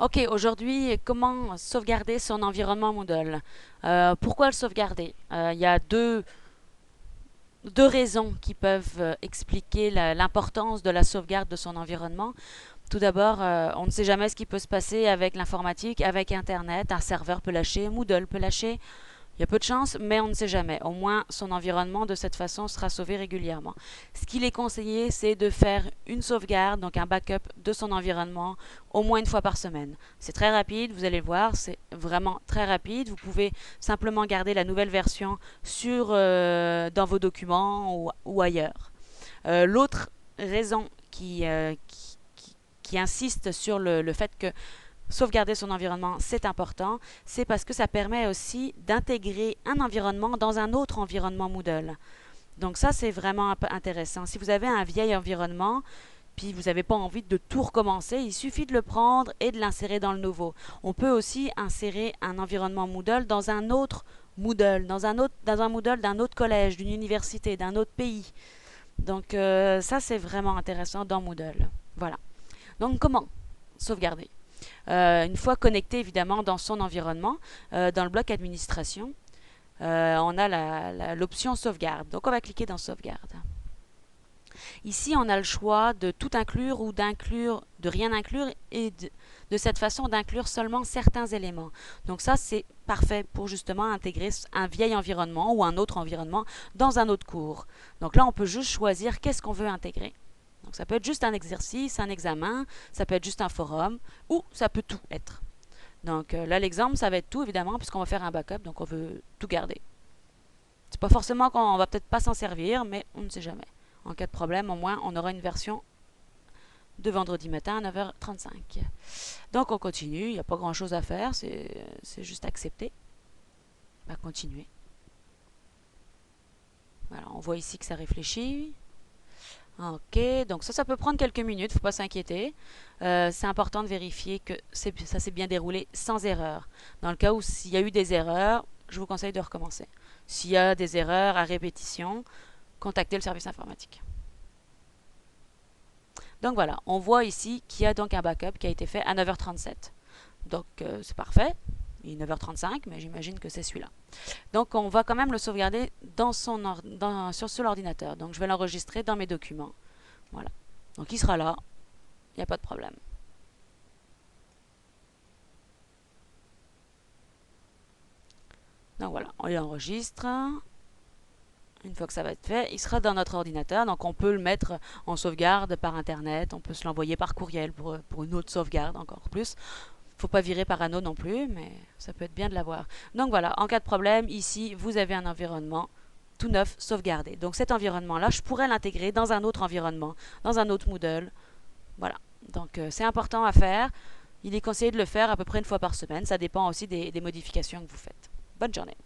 Ok, aujourd'hui, comment sauvegarder son environnement Moodle? Pourquoi le sauvegarder? Il y a deux raisons qui peuvent expliquer l'importance de la sauvegarde de son environnement. Tout d'abord, on ne sait jamais ce qui peut se passer avec l'informatique, avec Internet. Un serveur peut lâcher, Moodle peut lâcher. Il y a peu de chance, mais on ne sait jamais. Au moins, son environnement, de cette façon, sera sauvé régulièrement. Ce qu'il est conseillé, c'est de faire une sauvegarde, donc un backup de son environnement, au moins une fois par semaine. C'est très rapide, vous allez voir, c'est vraiment très rapide. Vous pouvez simplement garder la nouvelle version dans vos documents ou ailleurs. L'autre raison qui insiste sur le fait que sauvegarder son environnement, c'est important. C'est parce que ça permet aussi d'intégrer un environnement dans un autre environnement Moodle. Donc ça, c'est vraiment intéressant. Si vous avez un vieil environnement, puis vous n'avez pas envie de tout recommencer, il suffit de le prendre et de l'insérer dans le nouveau. On peut aussi insérer un environnement Moodle dans un autre Moodle, dans un Moodle d'un autre collège, d'une université, d'un autre pays. Donc ça, c'est vraiment intéressant dans Moodle. Voilà. Donc comment sauvegarder? Une fois connecté évidemment dans son environnement, dans le bloc administration, on a l'option sauvegarde. Donc on va cliquer dans sauvegarde. Ici, on a le choix de tout inclure ou de rien inclure et de cette façon d'inclure seulement certains éléments. Donc ça, c'est parfait pour justement intégrer un vieil environnement ou un autre environnement dans un autre cours. Donc là, on peut juste choisir qu'est-ce qu'on veut intégrer. Donc ça peut être juste un exercice, un examen, ça peut être juste un forum, ou ça peut tout être. Donc là, l'exemple, ça va être tout, évidemment, puisqu'on va faire un backup, donc on veut tout garder. C'est pas forcément qu'on va peut-être pas s'en servir, mais on ne sait jamais. En cas de problème, au moins, on aura une version de vendredi matin à 9h35. Donc on continue, il n'y a pas grand-chose à faire, c'est juste accepter. On va continuer. Voilà, on voit ici que ça réfléchit. Ok, donc ça peut prendre quelques minutes, faut pas s'inquiéter. C'est important de vérifier que ça s'est bien déroulé sans erreur. Dans le cas où s'il y a eu des erreurs, je vous conseille de recommencer. S'il y a des erreurs à répétition, contactez le service informatique. Donc voilà, on voit ici qu'il y a donc un backup qui a été fait à 9h37. Donc c'est parfait. Il est 9h35, mais j'imagine que c'est celui-là. Donc on va quand même le sauvegarder sur l'ordinateur. Donc je vais l'enregistrer dans mes documents. Voilà. Donc il sera là. Il n'y a pas de problème. Donc voilà, on l'enregistre. Une fois que ça va être fait, il sera dans notre ordinateur. Donc on peut le mettre en sauvegarde par Internet. On peut se l'envoyer par courriel pour une autre sauvegarde encore plus. Faut pas virer parano non plus, mais ça peut être bien de l'avoir. Donc voilà, en cas de problème, ici, vous avez un environnement tout neuf sauvegardé. Donc cet environnement-là, je pourrais l'intégrer dans un autre environnement, dans un autre Moodle. Voilà. Donc c'est important à faire. Il est conseillé de le faire à peu près une fois par semaine. Ça dépend aussi des modifications que vous faites. Bonne journée.